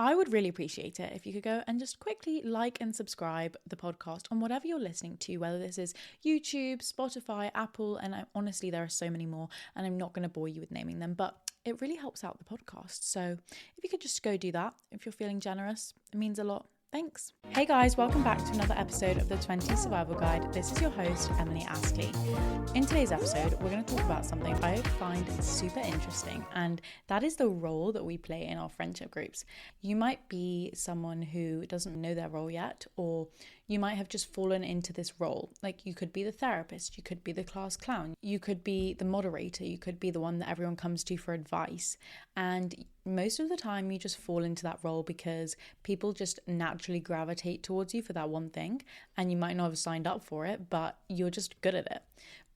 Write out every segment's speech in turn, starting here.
I would really appreciate it if you could go and just quickly like and subscribe the podcast on whatever you're listening to, whether this is YouTube, Spotify, Apple, and honestly, there are so many more, and I'm not going to bore you with naming them, but it really helps out the podcast. So if you could just go do that, if you're feeling generous, it means a lot. Thanks. Hey guys, welcome back to another episode of the 20s Survival Guide. This is your host, Emily Astley. In today's episode, we're going to talk about something I find super interesting, and that is the role that we play in our friendship groups. You might be someone who doesn't know their role yet, or you might have just fallen into this role. Like, you could be the therapist, you could be the class clown, you could be the moderator, you could be the one that everyone comes to for advice. And most of the time you just fall into that role because people just naturally gravitate towards you for that one thing, and you might not have signed up for it, but you're just good at it.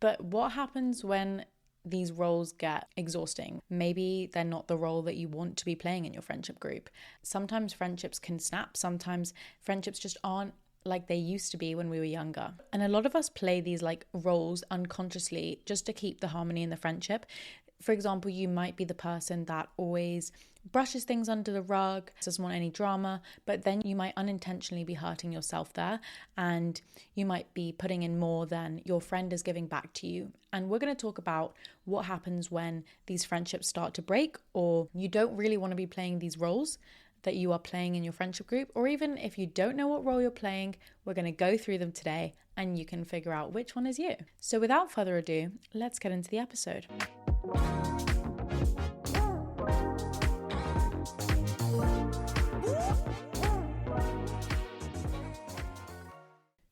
But what happens when these roles get exhausting? Maybe they're not the role that you want to be playing in your friendship group. Sometimes friendships can snap. Sometimes friendships just aren't like they used to be when we were younger. And a lot of us play these like roles unconsciously just to keep the harmony in the friendship. For example, you might be the person that always brushes things under the rug, doesn't want any drama, but then you might unintentionally be hurting yourself there, and you might be putting in more than your friend is giving back to you. And we're going to talk about what happens when these friendships start to break, or you don't really want to be playing these roles that you are playing in your friendship group, or even if you don't know what role you're playing, we're going to go through them today and you can figure out which one is you. So without further ado, let's get into the episode.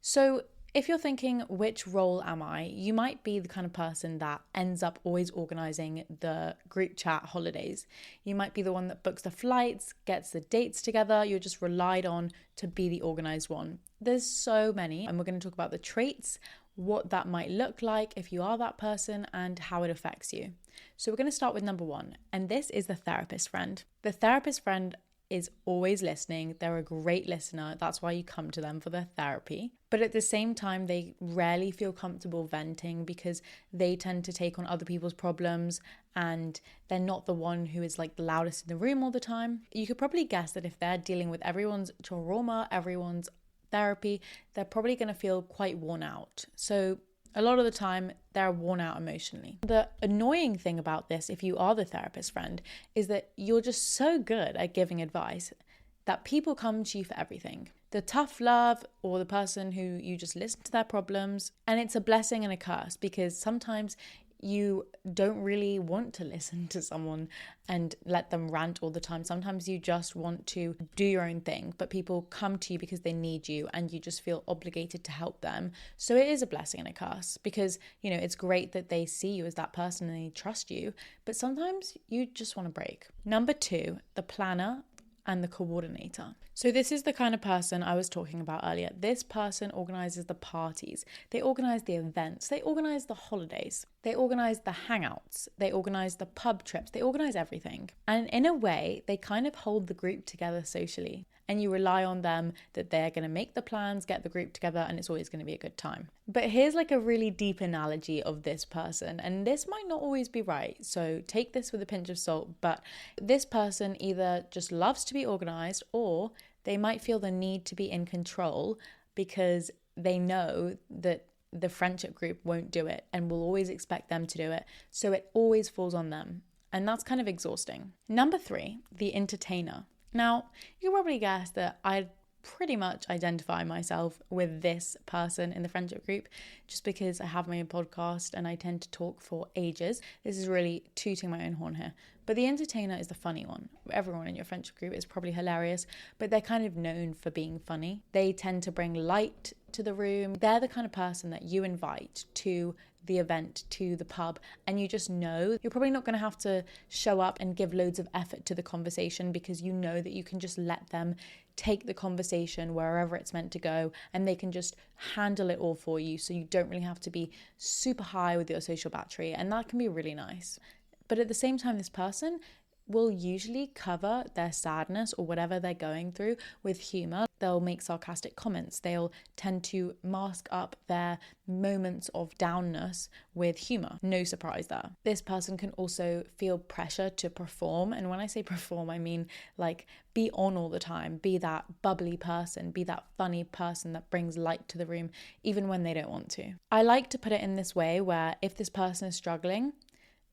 So if you're thinking, which role am I? You might be the kind of person that ends up always organizing the group chat holidays. You might be the one that books the flights, gets the dates together. You're just relied on to be the organized one. There's so many, and we're going to talk about the traits, what that might look like if you are that person, and how it affects you. So we're going to start with number one, and this is the therapist friend. The therapist friend is always listening. They're a great listener. That's why you come to them for their therapy. But at the same time, they rarely feel comfortable venting because they tend to take on other people's problems, and they're not the one who is like the loudest in the room all the time. You could probably guess that if they're dealing with everyone's trauma, everyone's therapy, they're probably going to feel quite worn out. So a lot of the time, they're worn out emotionally. The annoying thing about this, if you are the therapist friend, is that you're just so good at giving advice that people come to you for everything. The tough love, or the person who you just listen to their problems. And it's a blessing and a curse, because sometimes you don't really want to listen to someone and let them rant all the time. Sometimes you just want to do your own thing, but people come to you because they need you and you just feel obligated to help them. So it is a blessing and a curse, because, you know, it's great that they see you as that person and they trust you, but sometimes you just want to break. Number two, the planner and the coordinator. So this is the kind of person I was talking about earlier. This person organizes the parties, they organize the events, they organize the holidays, they organize the hangouts, they organize the pub trips, they organize everything. And in a way, they kind of hold the group together socially. And you rely on them that they're going to make the plans, get the group together, and it's always going to be a good time. But here's like a really deep analogy of this person, and this might not always be right, so take this with a pinch of salt, but this person either just loves to be organized, or they might feel the need to be in control because they know that the friendship group won't do it and will always expect them to do it, so it always falls on them. And that's kind of exhausting. Number three, the entertainer. Now, you can probably guess that I pretty much identify myself with this person in the friendship group, just because I have my own podcast and I tend to talk for ages. This is really tooting my own horn here. But the entertainer is the funny one. Everyone in your friendship group is probably hilarious, but they're kind of known for being funny. They tend to bring light to the room. They're the kind of person that you invite to the event, to the pub, and you just know you're probably not going to have to show up and give loads of effort to the conversation, because you know that you can just let them take the conversation wherever it's meant to go, and they can just handle it all for you, so you don't really have to be super high with your social battery, and that can be really nice. But at the same time, this person will usually cover their sadness or whatever they're going through with humor. They'll make sarcastic comments. They'll tend to mask up their moments of downness with humor. No surprise there. This person can also feel pressure to perform. And when I say perform, I mean like be on all the time, be that bubbly person, be that funny person that brings light to the room, even when they don't want to. I like to put it in this way where if this person is struggling,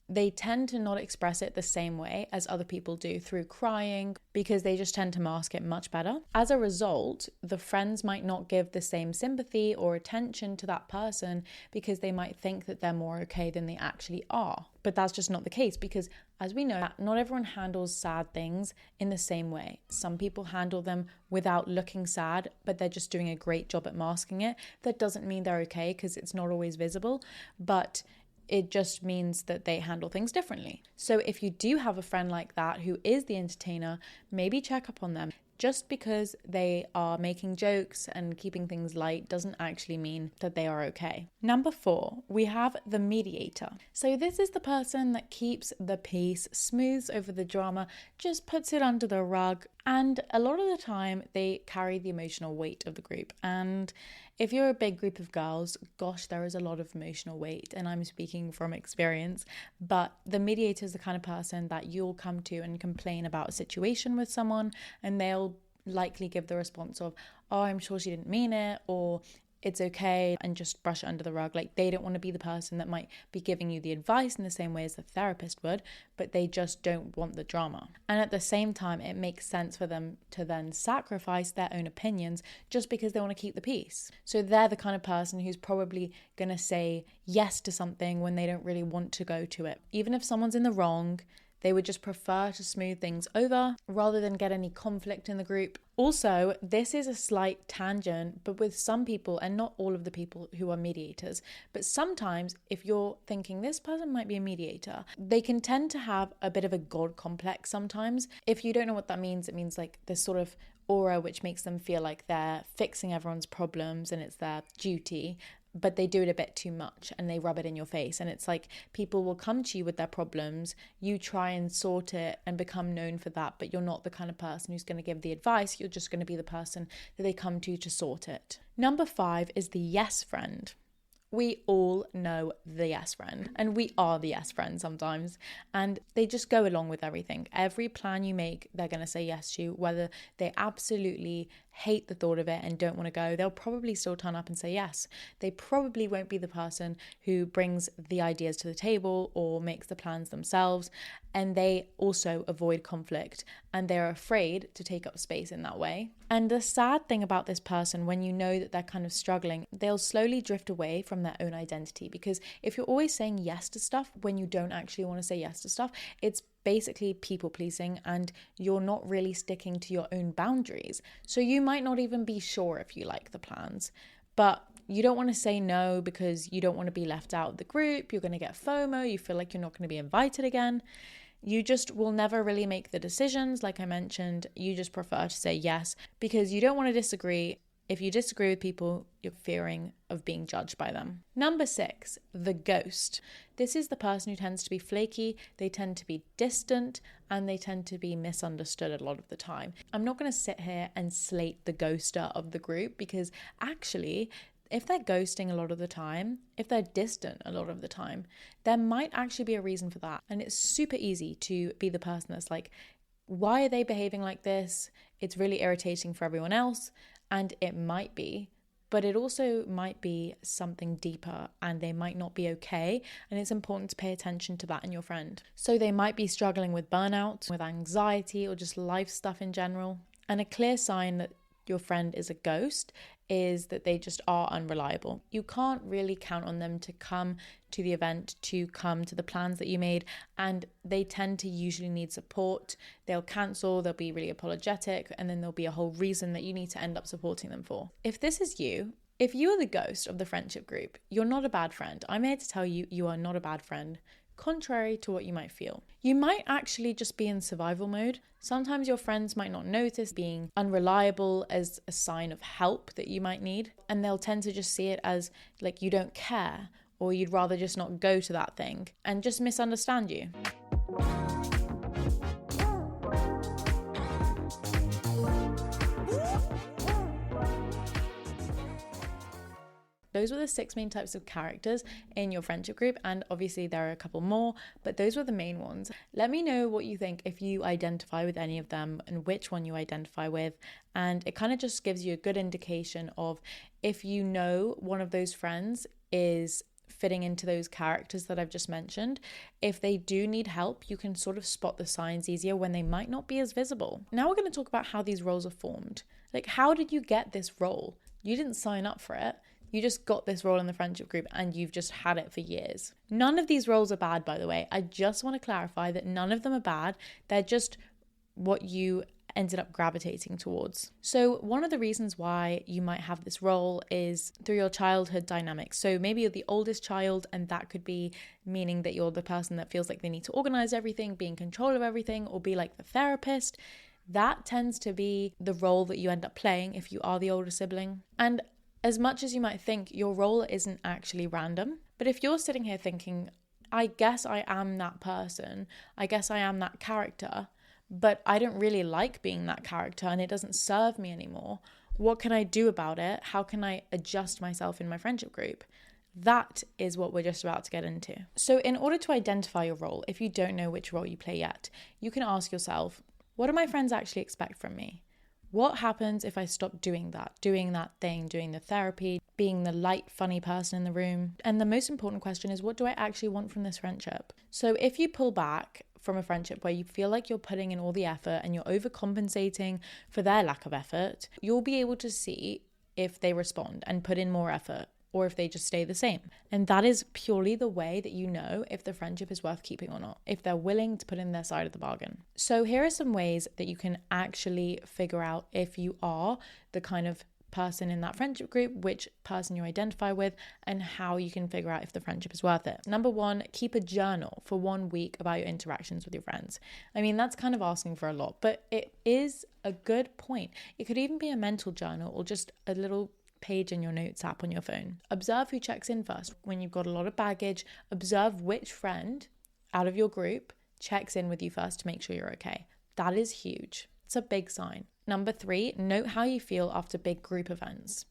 they tend to not express it the same way as other people do through crying, because they just tend to mask it much better. As a result, the friends might not give the same sympathy or attention to that person because they might think that they're more okay than they actually are. But that's just not the case, because as we know, not everyone handles sad things in the same way. Some people handle them without looking sad, but they're just doing a great job at masking it. That doesn't mean they're okay, because it's not always visible, but it just means that they handle things differently. So if you do have a friend like that who is the entertainer, maybe check up on them. Just because they are making jokes and keeping things light doesn't actually mean that they are okay. Number 4, we have the mediator. So this is the person that keeps the peace, smooths over the drama, just puts it under the rug. And a lot of the time they carry the emotional weight of the group. And if you're a big group of girls, gosh, there is a lot of emotional weight, and I'm speaking from experience. But the mediator is the kind of person that you'll come to and complain about a situation with someone, and they'll likely give the response of, oh, I'm sure she didn't mean it, or it's okay, and just brush it under the rug. Like, they don't want to be the person that might be giving you the advice in the same way as the therapist would, but they just don't want the drama. And at the same time, it makes sense for them to then sacrifice their own opinions just because they want to keep the peace. So they're the kind of person who's probably going to say yes to something when they don't really want to go to it. Even if someone's in the wrong, they would just prefer to smooth things over rather than get any conflict in the group. Also, this is a slight tangent, but with some people, and not all of the people who are mediators, but sometimes if you're thinking this person might be a mediator, they can tend to have a bit of a God complex sometimes. If you don't know what that means, it means like this sort of aura which makes them feel like they're fixing everyone's problems and it's their duty. But they do it a bit too much and they rub it in your face. And it's like people will come to you with their problems, you try and sort it and become known for that, but you're not the kind of person who's going to give the advice. You're just going to be the person that they come to sort it. Number 5 is the yes friend. We all know the yes friend, and we are the yes friend sometimes, and they just go along with everything. Every plan you make, they're going to say yes to, whether they absolutely hate the thought of it and don't want to go, they'll probably still turn up and say yes. They probably won't be the person who brings the ideas to the table or makes the plans themselves, and they also avoid conflict and they're afraid to take up space in that way. And the sad thing about this person, when you know that they're kind of struggling, they'll slowly drift away from their own identity, because if you're always saying yes to stuff when you don't actually want to say yes to stuff, it's basically people pleasing and you're not really sticking to your own boundaries. So you might not even be sure if you like the plans, but you don't want to say no because you don't want to be left out of the group. You're going to get FOMO. You feel like you're not going to be invited again. You just will never really make the decisions. Like I mentioned, you just prefer to say yes because you don't want to disagree. If you disagree with people, you're fearing of being judged by them. Number 6, the ghost. This is the person who tends to be flaky, they tend to be distant, and they tend to be misunderstood a lot of the time. I'm not going to sit here and slate the ghoster of the group, because actually, if they're ghosting a lot of the time, if they're distant a lot of the time, there might actually be a reason for that. And it's super easy to be the person that's like, why are they behaving like this? It's really irritating for everyone else. And it might be, but it also might be something deeper and they might not be okay. And it's important to pay attention to that in your friend. So they might be struggling with burnout, with anxiety, or just life stuff in general. And a clear sign that your friend is a ghost is that they just are unreliable. You can't really count on them to come to the event, to come to the plans that you made, and they tend to usually need support. They'll cancel, they'll be really apologetic, and then there'll be a whole reason that you need to end up supporting them for. If this is you, if you are the ghost of the friendship group, you're not a bad friend. I'm here to tell you, you are not a bad friend, contrary to what you might feel. You might actually just be in survival mode. Sometimes your friends might not notice being unreliable as a sign of help that you might need, and they'll tend to just see it as like you don't care, or you'd rather just not go to that thing and just misunderstand you. Those were the 6 main types of characters in your friendship group, and obviously there are a couple more, but those were the main ones. Let me know what you think, if you identify with any of them and which one you identify with, and it kind of just gives you a good indication of if you know one of those friends is fitting into those characters that I've just mentioned. If they do need help, you can sort of spot the signs easier when they might not be as visible. Now we're going to talk about how these roles are formed. Like, how did you get this role? You didn't sign up for it. You just got this role in the friendship group and you've just had it for years. None of these roles are bad, by the way. I just want to clarify that none of them are bad. They're just what you ended up gravitating towards. So one of the reasons why you might have this role is through your childhood dynamics. So maybe you're the oldest child, and that could be meaning that you're the person that feels like they need to organize everything, be in control of everything, or be like the therapist. That tends to be the role that you end up playing if you are the older sibling. And as much as you might think, your role isn't actually random. But if you're sitting here thinking, I guess I am that person, I guess I am that character, but I don't really like being that character and it doesn't serve me anymore. What can I do about it? How can I adjust myself in my friendship group? That is what we're just about to get into. So in order to identify your role, if you don't know which role you play yet, you can ask yourself, what do my friends actually expect from me? What happens if I stop doing that thing, doing the therapy, being the light, funny person in the room? And the most important question is, what do I actually want from this friendship? So if you pull back from a friendship where you feel like you're putting in all the effort and you're overcompensating for their lack of effort, you'll be able to see if they respond and put in more effort, or if they just stay the same. And that is purely the way that you know if the friendship is worth keeping or not, if they're willing to put in their side of the bargain. So here are some ways that you can actually figure out if you are the kind of person in that friendship group, which person you identify with, and how you can figure out if the friendship is worth it. Number 1, keep a journal for 1 week about your interactions with your friends. I mean, that's kind of asking for a lot, but it is a good point. It could even be a mental journal or just a little page in your notes app on your phone. Observe who checks in first. When you've got a lot of baggage, observe which friend out of your group checks in with you first to make sure you're okay. That is huge. It's a big sign. Number 3, note how you feel after big group events.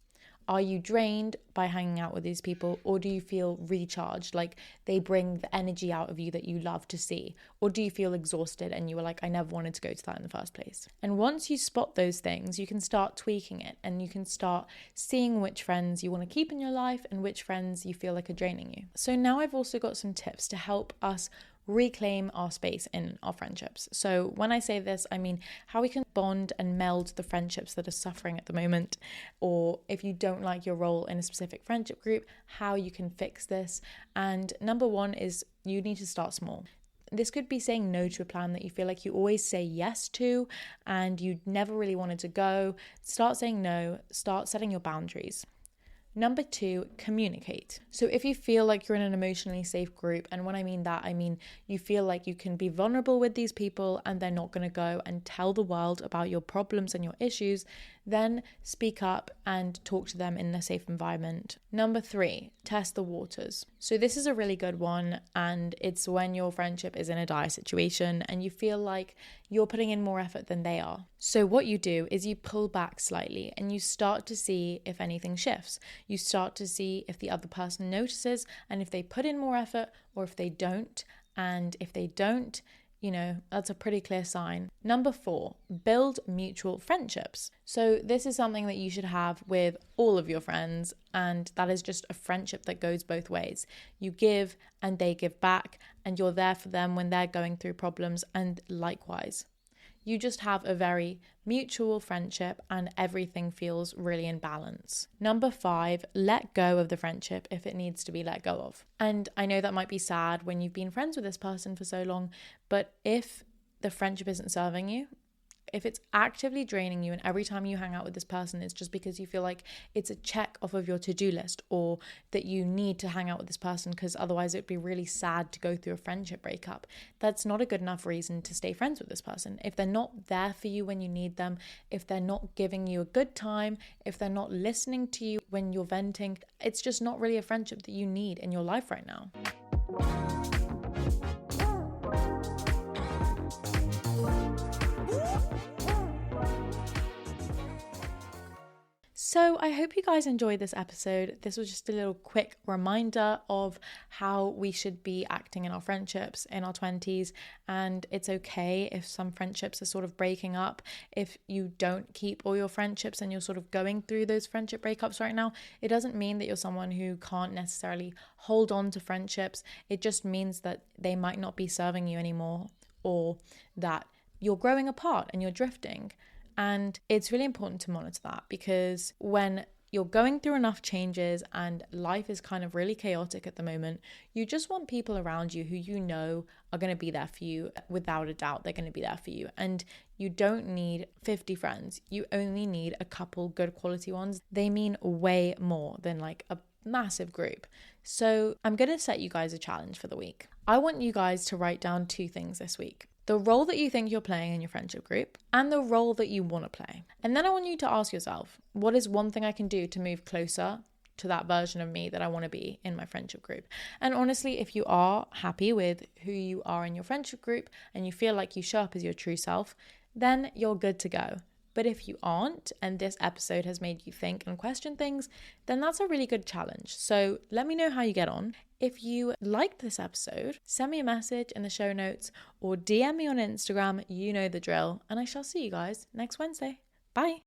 Are you drained by hanging out with these people, or do you feel recharged, like they bring the energy out of you that you love to see? Or do you feel exhausted and you were like, I never wanted to go to that in the first place? And once you spot those things, you can start tweaking it and you can start seeing which friends you want to keep in your life and which friends you feel like are draining you. So now I've also got some tips to help us reclaim our space in our friendships. So when I say this, I mean how we can bond and meld the friendships that are suffering at the moment, or if you don't like your role in a specific friendship group, how you can fix this. And number 1 is you need to start small. This could be saying no to a plan that you feel like you always say yes to and you never really wanted to go. Start saying no, start setting your boundaries. Number 2, communicate. So if you feel like you're in an emotionally safe group, and when I mean that, I mean you feel like you can be vulnerable with these people and they're not going to go and tell the world about your problems and your issues, then speak up and talk to them in a safe environment. Number 3, test the waters. So this is a really good one, and it's when your friendship is in a dire situation and you feel like you're putting in more effort than they are. So what you do is you pull back slightly and you start to see if anything shifts. You start to see if the other person notices and if they put in more effort or if they don't. And if they don't, that's a pretty clear sign. Number 4, build mutual friendships. So this is something that you should have with all of your friends, and that is just a friendship that goes both ways. You give and they give back, and you're there for them when they're going through problems, and likewise. You just have a very mutual friendship and everything feels really in balance. Number 5, let go of the friendship if it needs to be let go of. And I know that might be sad when you've been friends with this person for so long, but if the friendship isn't serving you, if it's actively draining you and every time you hang out with this person it's just because you feel like it's a check off of your to-do list, or that you need to hang out with this person because otherwise it'd be really sad to go through a friendship breakup, that's not a good enough reason to stay friends with this person. If they're not there for you when you need them, if they're not giving you a good time, if they're not listening to you when you're venting, it's just not really a friendship that you need in your life right now. So I hope you guys enjoyed this episode. This was just a little quick reminder of how we should be acting in our friendships in our 20s. And it's okay if some friendships are sort of breaking up. If you don't keep all your friendships and you're sort of going through those friendship breakups right now, it doesn't mean that you're someone who can't necessarily hold on to friendships. It just means that they might not be serving you anymore, or that you're growing apart and you're drifting. And it's really important to monitor that, because when you're going through enough changes and life is kind of really chaotic at the moment, you just want people around you who you know are going to be there for you. Without a doubt, they're going to be there for you. And you don't need 50 friends. You only need a couple good quality ones. They mean way more than like a massive group. So I'm going to set you guys a challenge for the week. I want you guys to write down 2 things this week: the role that you think you're playing in your friendship group and the role that you want to play. And then I want you to ask yourself, what is one thing I can do to move closer to that version of me that I want to be in my friendship group? And honestly, if you are happy with who you are in your friendship group and you feel like you show up as your true self, then you're good to go. But if you aren't, and this episode has made you think and question things, then that's a really good challenge. So let me know how you get on. If you liked this episode, send me a message in the show notes or DM me on Instagram. You know the drill. And I shall see you guys next Wednesday. Bye.